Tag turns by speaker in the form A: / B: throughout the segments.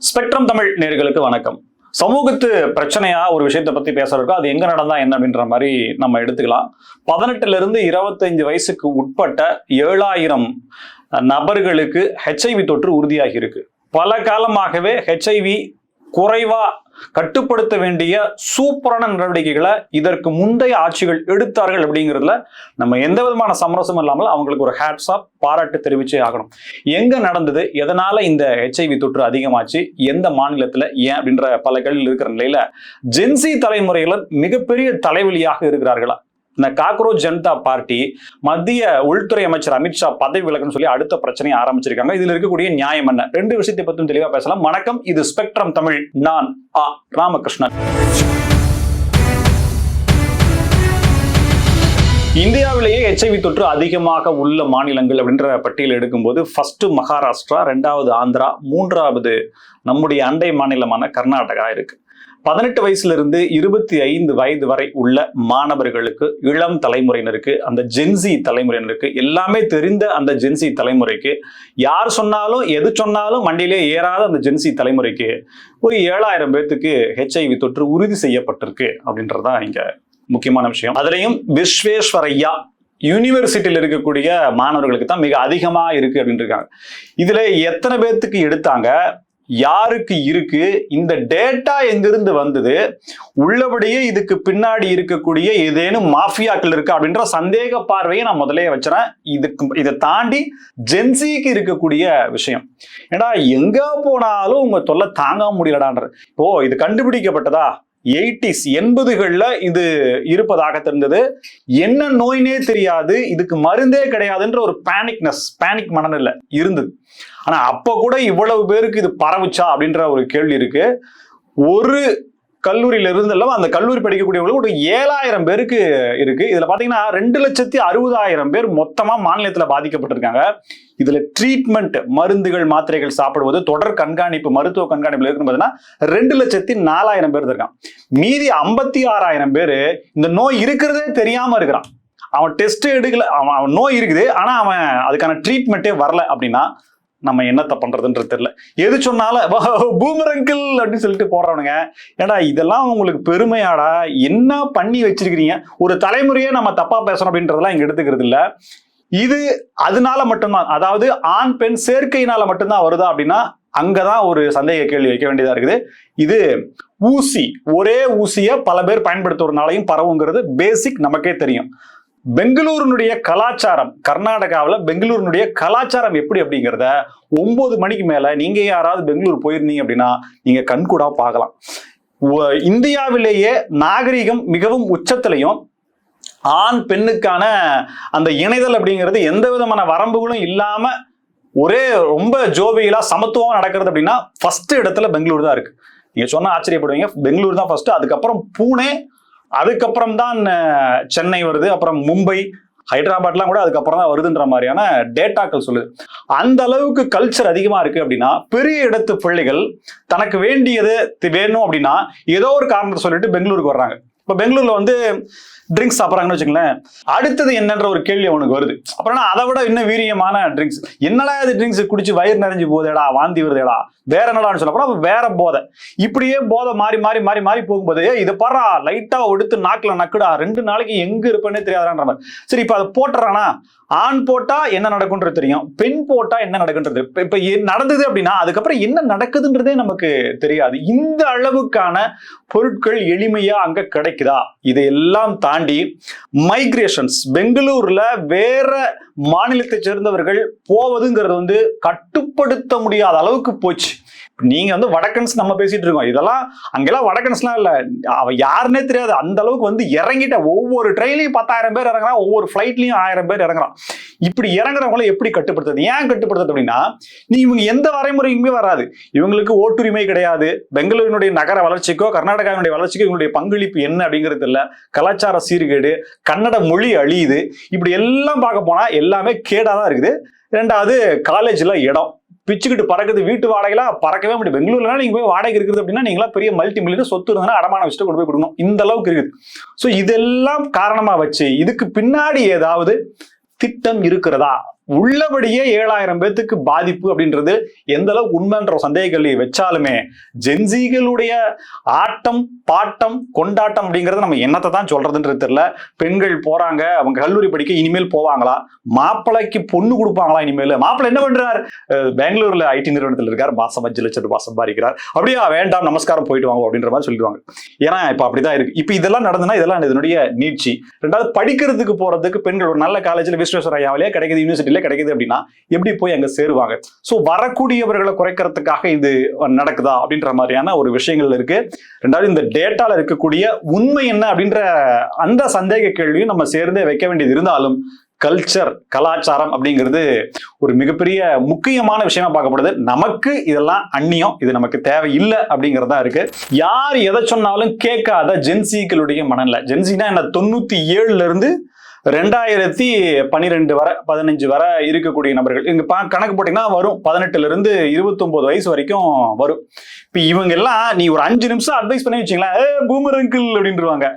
A: Spectrum Tamil நேயர்களுக்கு வணக்கம். சமூகத்து பிரச்சனையா ஒரு விஷயத்தை பத்தி பேசுறதுக்கோ அது எங்க நடந்தா என்ன அப்படின்ற மாதிரி நம்ம எடுத்துக்கலாம். 18 இருந்து 25 வயசுக்கு உட்பட்ட 7000 நபர்களுக்கு HIV தொற்று உறுதியாகி இருக்கு. பல காலமாகவே HIV குறைவா கட்டுப்படுத்த வேண்டிய சூப்பரான நடவடிக்கைகளை இதற்கு முந்தைய ஆட்சிகள் எடுத்தார்கள் அப்படிங்கிறதுல நம்ம எந்த விதமான சமரசமும் இல்லாமல் அவங்களுக்கு ஒரு ஹேட்ஸ் ஆஃப் பாராட்டு தெரிவிச்சே ஆகணும். எங்க நடந்தது, எதனால இந்த HIV தொற்று அதிகமாச்சு, எந்த மாநிலத்துல, ஏன் அப்படின்ற பல கேள்விகள் இருக்கிற நிலையில ஜென்சி தலைமுறையில மிகப்பெரிய தலைவலியாக இருக்கிறார்களா? இந்த காக்ரோச் ஜனதா பார்ட்டி மத்திய உள்துறை அமைச்சர் அமித்ஷா பதவி விலகுன்னு சொல்லி அடுத்த பிரச்சனையை ஆரம்பிச்சிருக்காங்க. இதுல இருக்கக்கூடிய நியாயம் என்ன? ரெண்டு விஷயத்தை பத்தியும் தெளிவா பேசலாம். வணக்கம், இது ஸ்பெக்ட்ரம் தமிழ். நான் ராமகிருஷ்ணன். இந்தியாவிலேயே HIV தொற்று அதிகமாக உள்ள மாநிலங்கள் அப்படின்ற பட்டியல் எடுக்கும்போது ஃபர்ஸ்ட் மகாராஷ்டிரா, 2வது ஆந்திரா, 3வது நம்முடைய அண்டை மாநிலமான கர்நாடகா இருக்கு. 18 வயசுல இருந்து 25 வயது வரை உள்ள மாணவர்களுக்கு, இளம் தலைமுறையினருக்கு, அந்த ஜென்சி தலைமுறையினருக்கு, எல்லாமே தெரிந்த அந்த ஜென்சி தலைமுறைக்கு, யார் சொன்னாலும் எது சொன்னாலும் மண்டியிலே ஏறாத அந்த ஜென்சி தலைமுறைக்கு ஒரு 7000 பேர்த்துக்கு HIV தொற்று உறுதி செய்யப்பட்டிருக்கு அப்படின்றதுதான் இங்க முக்கியமான விஷயம். அதுலயும் விஸ்வேஸ்வரையா யூனிவர்சிட்டியில் இருக்கக்கூடிய மாணவர்களுக்கு தான் மிக அதிகமா இருக்கு அப்படின்னு இருக்காங்க. இதுல எத்தனை பேர்த்துக்கு எடுத்தாங்க, யாருக்கு இருக்கு, இந்த டேட்டா எங்கிருந்து வந்தது, உள்ளபடியே இதுக்கு பின்னாடி இருக்கக்கூடிய ஏதேனும் மாஃபியாக்கள் இருக்கு அப்படின்ற சந்தேக பார்வையை நான் முதலே வச்சுறேன். இதை தாண்டி ஜென்சிக்கு இருக்கக்கூடிய விஷயம், ஏன்னா எங்க போனாலும் உங்க தொல்லை தாங்க முடியலடான்ற. இப்போ இது கண்டுபிடிக்கப்பட்டதா 80s இது இருப்பதாக தெரிந்தது. என்ன நோயினே தெரியாது, இதுக்கு மருந்தே கிடையாதுன்ற ஒரு பேனிக் மனநிலை இருந்தது. ஆனா அப்ப கூட இவ்வளவு பேருக்கு இது பரவுச்சா அப்படின்ற ஒரு கேள்வி இருக்கு. ஒரு கல்லூரியில இருந்தெல்லாம் அந்த கல்லூரி படிக்கக்கூடியவங்களுக்கு ஒரு 7000 பேருக்கு இருக்கு. இதுல பாத்தீங்கன்னா 2,60,000 பேர் மொத்தமா மாநிலத்துல பாதிக்கப்பட்டிருக்காங்க. இதுல ட்ரீட்மெண்ட், மருந்துகள், மாத்திரைகள் சாப்பிடுவது, தொடர் கண்காணிப்பு, மருத்துவ கண்காணிப்புல இருக்குன்னு பாத்தீங்கன்னா 2,04,000 பேர் இருக்கான். மீதி 56,000 பேரு இந்த நோய் இருக்கிறதே தெரியாம இருக்கிறான். அவன் டெஸ்ட் எடுக்கல, அவன் நோய் இருக்குது, ஆனா அவன் அதுக்கான ட்ரீட்மெண்ட்டே வரல. அப்படின்னா நம்ம என்னத்த பண்றதுன்றது தெரியல. எது சொன்னாலும் பூமரங்கிள் அப்படின்னு சொல்லிட்டு போடுறவனுங்க. ஏடா இதெல்லாம் உங்களுக்கு பெருமையாடா, என்ன பண்ணி வச்சிருக்கிறீங்க? ஒரு தலைமுறையே நம்ம தப்பா பேசணும் அப்படின்றதெல்லாம் இங்க எடுத்துக்கிறது இல்ல. இது அதனால மட்டும்தான், அதாவது ஆண் பெண் சேர்க்கையினால மட்டும்தான் வருதா அப்படின்னா அங்கதான் ஒரு சந்தேக கேள்வி வைக்க வேண்டியதா இருக்குது. இது ஊசி, ஒரே ஊசியை பல பேர் பயன்படுத்துறதுனாலையும் பரவுங்கிறது பேசிக் நமக்கே தெரியும். பெங்களூருனுடைய கலாச்சாரம், கர்நாடகாவில் பெங்களூருனுடைய கலாச்சாரம் எப்படி அப்படிங்கிறத 9 மணிக்கு மேல நீங்க யாராவது பெங்களூர் போயிருந்தீங்க அப்படின்னா நீங்க கண்கூடா பார்க்கலாம். இந்தியாவிலேயே நாகரிகம் மிகவும் உச்சத்திலையும், ஆண் பெண்ணுக்கான அந்த இணைதல் அப்படிங்கிறது எந்த விதமான வரம்புகளும் இல்லாம ஒரே ரொம்ப ஜோவியலா சமத்துவம் நடக்கிறது அப்படின்னா ஃபர்ஸ்ட் இடத்துல பெங்களூர் தான் இருக்கு. நீங்க சொன்னா ஆச்சரியப்படுவீங்க. பெங்களூர் தான் ஃபர்ஸ்ட், அதுக்கப்புறம் பூனே, அதுக்கப்புறம் தான் சென்னை வருது, அப்புறம் மும்பை, ஹைதராபாத்லாம் கூட அதுக்கப்புறம் தான் வருதுன்ற மாதிரியான டேட்டாக்கள் சொல்லுது. அந்த அளவுக்கு கல்ச்சர் அதிகமா இருக்கு. அப்படின்னா பெரிய இடத்து பிள்ளைகள் தனக்கு வேண்டியது வேணும் அப்படின்னா ஏதோ ஒரு காரணத்தை சொல்லிட்டு பெங்களூருக்கு வர்றாங்க. இப்ப பெங்களூர்ல ட்ரிங்க்ஸ் சாப்பிட்றாங்கன்னு வச்சுங்களேன், அடுத்தது என்னன்ற ஒரு கேள்வி அவனுக்கு வருது. அப்புறம் அதை விட இன்னும் வீரியமான ட்ரிங்க்ஸ், என்னடா இது ட்ரிங்க்ஸ் குடிச்சு வயிறு நிறைஞ்சு போதேடா, வாந்தி வருதேடா, வேற என்னடான்னு சொல்லப்போ வேற போதை. இப்படியே போதை மாறி மாறி மாறி மாறி போகும்போது இதை பாரு லைட்டா எடுத்து நாக்குல நக்குடா, 2 நாளைக்கு எங்க இருப்பேன்னே தெரியாதான்ற மாதிரி. சரி, இப்ப அதை போட்டுறானா, ஆண் போட்டா என்ன நடக்கும்ன்றது தெரியும், பெண் போட்டா என்ன நடக்குன்றது. இப்ப நடந்தது அப்படின்னா அதுக்கப்புறம் என்ன நடக்குதுன்றதே நமக்கு தெரியாது. இந்த அளவுக்கான பொருட்கள் எளிமையா அங்க கிடைக்குதா? இதையெல்லாம் தாண்டி மைக்ரேஷன்ஸ், பெங்களூர்ல வேற மாநிலத்தை சேர்ந்தவர்கள் போவதுங்கிறது கட்டுப்படுத்த முடியாத அளவுக்கு போச்சு. நீங்க வடக்கன்ஸ் நம்ம பேசிட்டு இருக்கோம், இதெல்லாம் அங்கெல்லாம் வடக்கன்ஸ்லாம் இல்ல, அவ யாருன்னே தெரியாது. அந்த அளவுக்கு இறங்கிட்ட ஒவ்வொரு ட்ரெயின்லயும் 10,000 பேர் இறங்குறான், ஒவ்வொரு ஃபிளைட்லயும் 1000 பேர் இறங்குறான். இப்படி இறங்குறவங்களை எப்படி கட்டுப்படுத்துறது? ஏன் கட்டுப்படுத்துறது அப்படின்னா இவங்க எந்த வரைமுறையுமே வராது. இவங்களுக்கு ஓட்டுரிமை கிடையாது. பெங்களூரினுடைய நகர வளர்ச்சிக்கோ கர்நாடகாவினுடைய வளர்ச்சிக்கோ இவங்களுடைய பங்களிப்பு என்ன அப்படிங்கிறது இல்ல. கலாச்சார சீர்கேடு, கன்னட மொழி அழியுது, இப்படி எல்லாம் பார்க்க போனா எல்லாமே கேடாதான் இருக்குது. 2வது காலேஜ்ல இடம் பிச்சுக்கிட்டு பறக்குது. வீட்டு வாடகைலாம் பறக்கவே முடியும். பெங்களூர்ல நீங்க போய் வாடகை இருக்குது அப்படின்னா நீங்களா பெரிய மல்டி மில்லியன் சொத்து இருந்ததுன்னா அடமான வச்சுட்டு கொண்டு போய் கொடுக்கணும். இந்த அளவுக்கு இருக்குது. ஸோ இதெல்லாம் காரணமா வச்சு இதுக்கு பின்னாடி ஏதாவது திட்டம் இருக்கிறதா? உள்ளபடியே 7,000 பேத்துக்கு பாதிப்பு அப்படின்றது எந்த அளவுக்கு உண்மைன்ற சந்தேக கேள்வியை வச்சாலுமே ஜென்சிகளுடைய ஆட்டம் பாட்டம் கொண்டாட்டம் அப்படிங்கறது நம்ம என்னத்தை தான் சொல்றதுன்றது தெரியல. பெண்கள் போறாங்க, அவங்க கல்லூரி படிக்க இனிமேல் போவாங்களா, மாப்பிள்ளைக்கு பொண்ணு கொடுப்பாங்களா இனிமேல், மாப்பிள்ளை என்ன பண்றாரு, பெங்களூர்ல ஐடி நிறுவனத்தில் இருக்காரு, மாசம் 5 லட்சம் ரூபாய் சம்பாதிக்கிறார், அப்படியா வேண்டாம் நமஸ்காரம் போயிட்டு வாங்க அப்படின்ற மாதிரி சொல்லிடுவாங்க. ஏன்னா இப்ப அப்படிதான் இருக்கு. இப்ப இதெல்லாம் நடந்ததுன்னா இதெல்லாம் இதனுடைய நீட்சி. ரெண்டாவது படிக்கிறதுக்கு போறதுக்கு பெண்கள் ஒரு நல்ல காலேஜ்ல விஸ்வேஸ்வரய்யாவிலே கிடைக்குது, யூனிவர்சிட்டியில கிடைக்குது அப்படின்னா எப்படி போய் அங்க சேருவாங்க? சோ வரக்கூடியவர்களை குறைக்கிறதுக்காக இது நடக்குதா அப்படின்ற மாதிரியான ஒரு விஷயங்கள் இருக்கு. ரெண்டாவது இந்த டேட்டால இருக்கக்கூடிய உண்மை என்ன அப்படின்ற அந்த சந்தேக கேள்வியும் நம்ம சேர்ந்தே வைக்க வேண்டியது இருந்தாலும் கல்ச்சர் கலாச்சாரம் அப்படிங்கிறது ஒரு மிகப்பெரிய முக்கியமான விஷயமா பார்க்கப்படுது. நமக்கு இதெல்லாம் அந்நியம், இது நமக்கு தேவையில்லை அப்படிங்கிறதா இருக்கு. யார் எதை சொன்னாலும் கேட்காத ஜென்சிகளுடைய மனநிலை. ஜென்சினா என்ன, 97ல இருந்து 2012 வரை 15 வரை இருக்கக்கூடிய நபர்கள் இங்க கணக்கு போட்டீங்கன்னா வரும் 18ல இருந்து 29 வயசு வரைக்கும் வரும். இப்ப இவங்க எல்லாம் நீ ஒரு 5 நிமிஷம் அட்வைஸ் பண்ணி வச்சீங்களேன், பூமர் அங்கிள் அப்படின்றாங்க.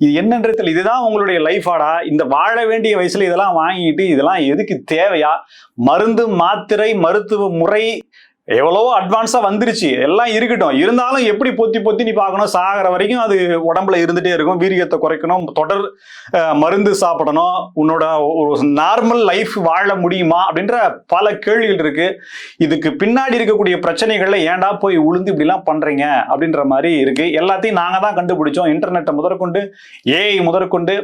A: இது என்னன்றது தெரியல. இதுதான் உங்களுடைய லைஃபாடா? இந்த வாழ வேண்டிய வயசுல இதெல்லாம் வாங்கிட்டு இதெல்லாம் எதுக்கு தேவையா? மருந்து மாத்திரை மருத்துவ முறை எவ்வளவோ அட்வான்ஸா வந்துருச்சு, எல்லாம் இருக்கட்டும், இருந்தாலும் எப்படி பொத்தி பொத்தி நீ பார்க்கணும், சாகிற வரைக்கும் அது உடம்புல இருந்துட்டே இருக்கும், வீரியத்தை குறைக்கணும், தொடர் மருந்து சாப்பிடணும், உன்னோட ஒரு நார்மல் லைஃப் வாழ முடியுமா அப்படின்ற பல கேள்விகள் இருக்கு. இதுக்கு பின்னாடி இருக்கக்கூடிய பிரச்சனைகள்ல ஏன்டா போய் உளுந்து இப்படிலாம் பண்றீங்க அப்படின்ற மாதிரி இருக்கு. எல்லாத்தையும் நாங்க தான் கண்டுபிடிச்சோம். இன்டர்நெட்டை முதற்கொண்டு ஏஐ முதற்கொண்டு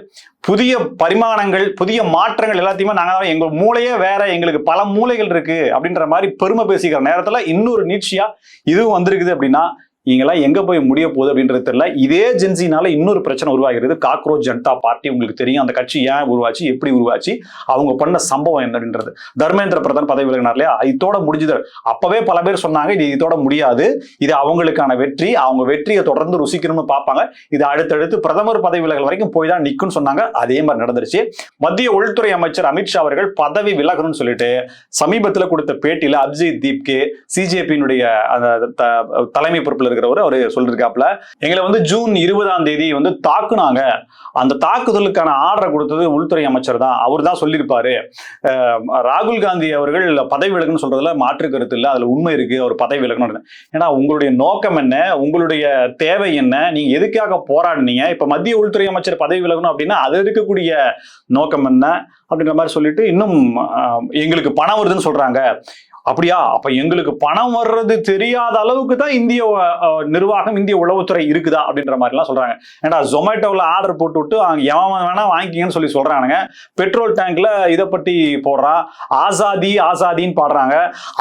A: புதிய பரிமாணங்கள் புதிய மாற்றங்கள் எல்லாத்தையுமே நாங்க, எங்க மூளையே வேற, எங்களுக்கு பல மூளைகள் இருக்கு அப்படின்ற மாதிரி பெருமை பேசிக்கிற நேரத்துல இன்னொரு நீட்சியா இதுவும் வந்திருக்குது அப்படின்னா நீங்களாம் எங்க போய் முடிய போகுது அப்படின்றது தெரியல. இதே ஜென்சினால இன்னொரு பிரச்சனை உருவாகிறது. காக்ரோச் ஜனதா பார்ட்டி உங்களுக்கு தெரியும், அந்த கட்சி ஏன் உருவாச்சு, எப்படி உருவாச்சு, அவங்க பண்ண சம்பவம் என்ன அப்படின்றது. தர்மேந்திர பிரதான் பதவி விலகினார் இல்லையா, இதோட முடிஞ்சது. அப்பவே பல பேர் சொன்னாங்க இது இதோட முடியாது, இது அவங்களுக்கான வெற்றி, அவங்க வெற்றியை தொடர்ந்து ருசிக்கணும்னு பார்ப்பாங்க, இது அடுத்தடுத்து பிரதமர் பதவி விலகல் வரைக்கும் போய் தான் நிக்கும்னு சொன்னாங்க. அதே மாதிரி நடந்துருச்சு. மத்திய உள்துறை அமைச்சர் அமித்ஷா அவர்கள் பதவி விலகணும்னு சொல்லிட்டு சமீபத்தில் கொடுத்த பேட்டியில அபிஜித் தீப்கே சிஜேபியினுடைய தலைமை பொறுப்பில் இருக்கிறவர் அவரு சொல்லிருக்காப்ல, எங்களை வந்து ஜூன் 20ஆம் தேதி வந்து தாக்குனாங்க, அந்த தாக்குதலுக்கான ஆர்டரை கொடுத்தது உள்துறை அமைச்சர் தான், அவர் தான் சொல்லியிருப்பாரு. ராகுல் காந்தி அவர்கள் பதவி விலகணும்னு சொல்றதுல மாற்று கருத்து இல்லை, அதுல உண்மை இருக்கு, அவர் பதவி விலகணும். ஏன்னா உங்களுடைய நோக்கம் என்ன, உங்களுடைய தேவை என்ன, நீங்க எதுக்காக போராடினீங்க, இப்ப மத்திய உள்துறை அமைச்சர் பதவி விலகணும் அப்படின்னா அது இருக்கக்கூடிய நோக்கம் என்ன அப்படின்ற மாதிரி சொல்லிட்டு, இன்னும் எங்களுக்கு பணம் வருதுன்னு சொல்றாங்க. அப்படியா, அப்ப எங்களுக்கு பணம் வர்றது தெரியாத அளவுக்கு தான் இந்திய நிர்வாகம், இந்திய உளவுத்துறை இருக்குதா அப்படின்ற மாதிரி எல்லாம் சொல்றாங்க. ஏன்னா ஜொமேட்டோவில் ஆர்டர் போட்டு விட்டு எவன் வேணா வாங்கிக்கங்கன்னு சொல்லி சொல்றானுங்க. பெட்ரோல் டேங்க்ல இதை பற்றி போடுறா, ஆசாதி ஆசாதின்னு பாடுறாங்க.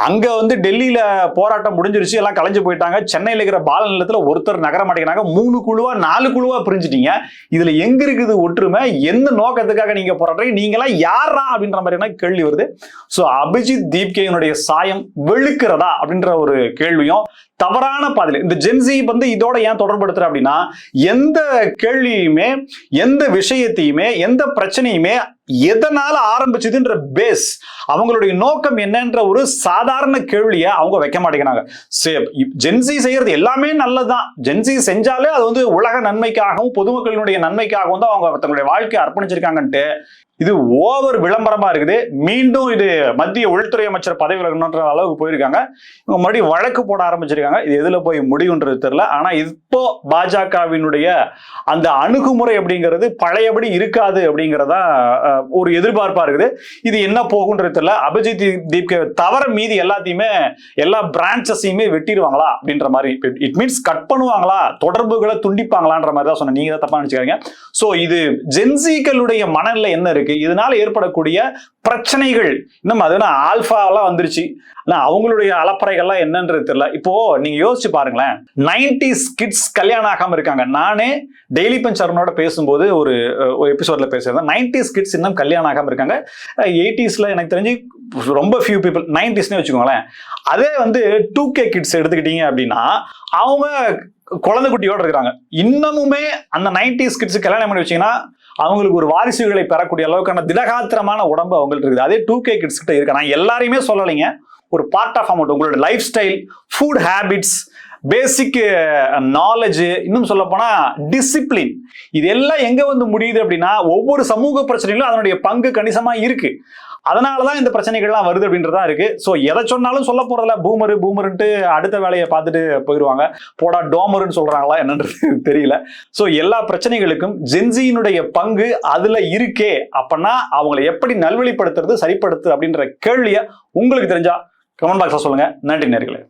A: அங்க வந்து டெல்லியில போராட்டம் முடிஞ்சிருச்சு, எல்லாம் கலைஞ்சு போயிட்டாங்க. சென்னையில இருக்கிற பால நிலையத்துல ஒருத்தர் நகர மாட்டேங்கிறாங்க. 3 குழுவா 4 குழுவா பிரிஞ்சுட்டீங்க. இதுல எங்க இருக்குது ஒற்றுமை, எந்த நோக்கத்துக்காக நீங்க போராடுறீங்க, நீங்க எல்லாம் யாரா அப்படின்ற மாதிரி கேள்வி வருது. சோ அபிஜித் தீப்கேனுடைய சாயம் வெளுக்கிறதா அப்படின்ற ஒரு கேள்வியும் தவறான பாதையில் இந்த ஜென்சி வந்து இதோட ஏன் தொடர்படுத்துற அப்படின்னா, எந்த கேள்வியுமே எந்த விஷயத்தையுமே எந்த பிரச்சனையுமே எதனால ஆரம்பிச்சதுன்ற பேஸ், அவங்களுடைய நோக்கம் என்னன்ற ஒரு சாதாரண கேள்வியை அவங்க வைக்க மாட்டேங்கிறாங்க. ஜென்சி செய்யறது எல்லாமே நல்லதுதான், ஜென்சி செஞ்சாலே அது வந்து உலக நன்மைக்காகவும் பொதுமக்களினுடைய நன்மைக்காகவும் தான் அவங்க தங்களுடைய வாழ்க்கையை அர்ப்பணிச்சிருக்காங்கன்ட்டு இது ஓவர் விளம்பரமா இருக்குது. மீண்டும் இது மத்திய உள்துறை அமைச்சர் பதவி விலகணுன்ற அளவுக்கு போயிருக்காங்க. இவங்க மறுபடியும் வழக்கு போட ஆரம்பிச்சிருக்காங்க. இது எதுல போய் முடிவுன்றது தெரியல. ஆனா இப்போ பாஜகவினுடைய அந்த அணுகுமுறை அப்படிங்கிறது பழையபடி இருக்காது அப்படிங்கிறதா ஒரு எதிர்பார்ப்பா இருக்குது. இது என்ன போகுன்றது தெரியல. அபிஜித் தீப்கே தவிர மீதி எல்லாத்தையுமே எல்லா பிரான்ச்சஸையுமே வெட்டிடுவாங்களா அப்படின்ற மாதிரி, இட் மீன்ஸ் கட் பண்ணுவாங்களா, தொடர்புகளை துண்டிப்பாங்களான்ற மாதிரி தான் சொன்ன. நீங்க தான் தப்பா நினைச்சுக்காங்க. சோ இது ஜென்சிகளுடைய மனநிலை என்ன இருக்கு, இதனால ஏற்படக்கூடிய பிரச்சனைகள் இன்னும் அது ஆல்பாலாம் வந்துருச்சு. அவங்களுடைய அலப்பறைகள்லாம் என்னன்றது தெரியல. இப்போ நீங்க யோசிச்சு பாருங்களேன், 90s கிட்ஸ் கல்யாணம் ஆகாம இருக்காங்க. நானே டெய்லி பஞ்சரோட பேசும்போது ஒரு எபிசோட்ல பேசுறேன், 90s கிட்ஸ் இன்னும் கல்யாணம் ஆகாம இருக்காங்க. 80ஸ்ல எனக்கு தெரிஞ்சு ரொம்ப ஃபியூ பீப்புள், 90ஸ்னே வச்சுக்கோங்களேன். அதே வந்து 2K கிட்ஸ் எடுத்துக்கிட்டீங்க அப்படின்னா அவங்க குழந்தை குட்டியோட இருக்கிறாங்க. இன்னமுமே அந்த 90s கிட்ஸ் கல்யாணம் பண்ணி வச்சீங்கன்னா அவங்களுக்கு ஒரு வாரிசுகளை பெறக்கூடிய அளவுக்கான திடகாத்திரமான உடம்பு அவங்களுக்கு இருக்குது. அதே 2K கிட்ஸ் கிட்ட இருக்கு. நான் எல்லாரையுமே சொல்லலைங்க, ஒரு பார்ட் ஆஃப் அமௌண்ட் உங்களோட life style, food habits, basic knowledge, இன்னும் சொல்ல போனா டிசிப்ளின், இது எல்லாம் எங்க வந்து முடியுது அப்படின்னா ஒவ்வொரு சமூக பிரச்சனைகளும் அதனுடைய பங்கு கணிசமா இருக்கு. அதனாலதான் இந்த பிரச்சனைகள்லாம் வருது அப்படின்றதா இருக்கு. ஸோ எதை சொன்னாலும் சொல்ல போறதுல பூமருன்ட்டு அடுத்த வேலையை பார்த்துட்டு போயிடுவாங்க. போடா டோமருன்னு சொல்றாங்களா என்னன்றது தெரியல. ஸோ எல்லா பிரச்சனைகளுக்கும் ஜென்சியினுடைய பங்கு அதுல இருக்கே. அப்பனா அவங்களை எப்படி நல்வழிப்படுத்துறது, சரிப்படுத்து அப்படின்ற கேள்வியை உங்களுக்கு தெரிஞ்சா கமெண்ட் பாக்ஸ்ல சொல்லுங்க. நன்றி நேயர்களே.